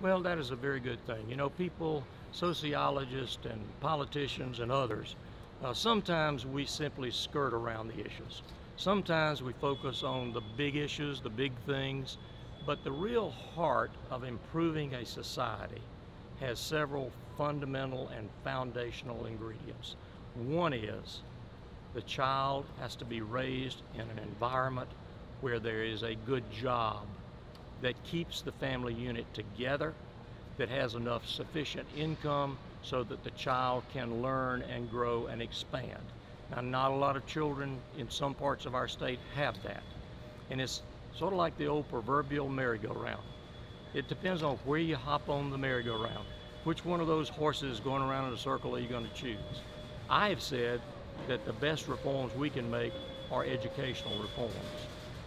Well, that is a very good thing. You know, people, sociologists and politicians and others, sometimes we simply skirt around the issues. Sometimes we focus on the big issues, the big things, but the real heart of improving a society has several fundamental and foundational ingredients. One is the child has to be raised in an environment where there is a good job that keeps the family unit together, that has enough sufficient income so that the child can learn and grow and expand. Now, not a lot of children in some parts of our state have that. And it's sort of like the old proverbial merry-go-round. It depends on where you hop on the merry-go-round. Which one of those horses going around in a circle are you going to choose? I have said that the best reforms we can make are educational reforms.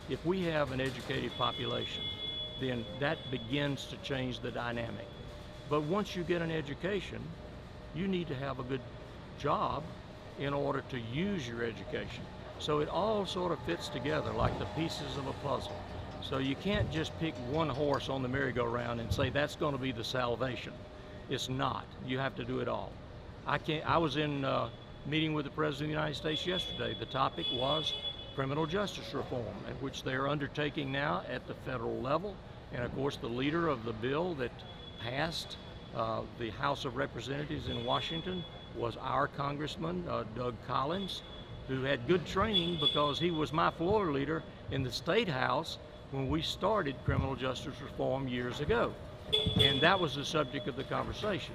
If we have an educated population, then that begins to change the dynamic. But once you get an education, you need to have a good job in order to use your education. So it all sort of fits together like the pieces of a puzzle. So you can't just pick one horse on the merry-go-round and say that's going to be the salvation. It's not. You have to do it all. I was in a meeting with the President of the United States yesterday. The topic was criminal justice reform, at which they are undertaking now at the federal level. And of course, the leader of the bill that passed the House of Representatives in Washington was our Congressman, Doug Collins, who had good training because he was my floor leader in the State House when we started criminal justice reform years ago. And that was the subject of the conversation.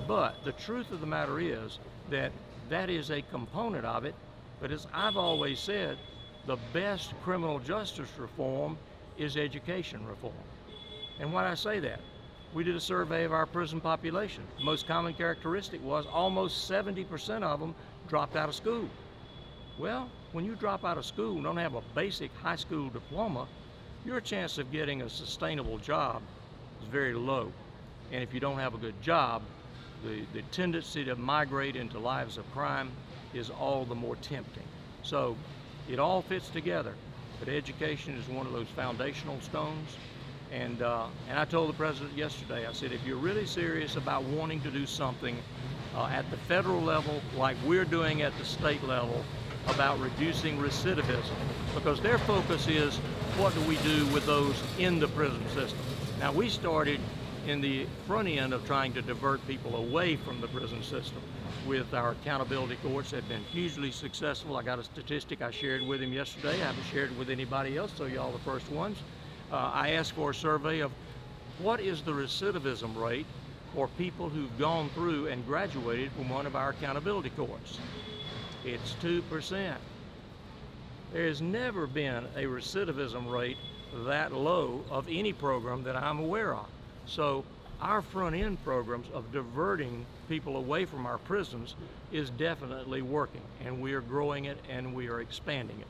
But the truth of the matter is that that is a component of it. But as I've always said, the best criminal justice reform is education reform. And why do I say that? We did a survey of our prison population. The most common characteristic was almost 70% of them dropped out of school. Well, when you drop out of school and don't have a basic high school diploma, your chance of getting a sustainable job is very low. And if you don't have a good job, the tendency to migrate into lives of crime is all the more tempting. So it all fits together, but education is one of those foundational stones. And I told the President yesterday, I said, if you're really serious about wanting to do something at the federal level, like we're doing at the state level, about reducing recidivism, because their focus is, what do we do with those in the prison system? Now, we started in the front end of trying to divert people away from the prison system with our accountability courts. Have been hugely successful. I got a statistic I shared with him yesterday. I haven't shared it with anybody else, so y'all the first ones. I asked for a survey of what is the recidivism rate for people who've gone through and graduated from one of our accountability courts. It's 2%. There has never been a recidivism rate that low of any program that I'm aware of. So our front end programs of diverting people away from our prisons is definitely working, and we are growing it and we are expanding it.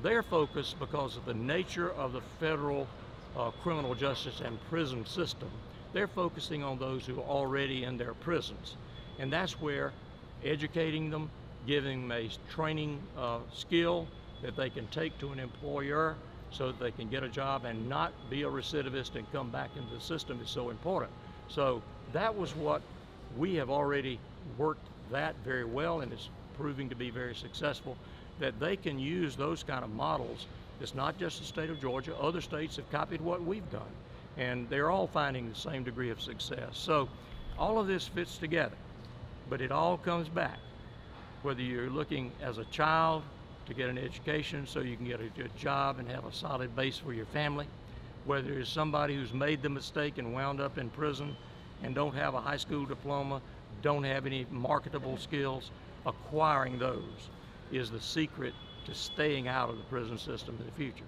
Their focus, because of the nature of the federal criminal justice and prison system, they're focusing on those who are already in their prisons. And that's where educating them, giving them a training skill that they can take to an employer so that they can get a job and not be a recidivist and come back into the system is so important. So that was what we have already worked that very well, and it's proving to be very successful, that they can use those kind of models. It's not just the state of Georgia. Other states have copied what we've done, and they're all finding the same degree of success. So all of this fits together, but it all comes back. Whether you're looking as a child to get an education so you can get a good job and have a solid base for your family, whether it's somebody who's made the mistake and wound up in prison and don't have a high school diploma, don't have any marketable skills, acquiring those is the secret to staying out of the prison system in the future.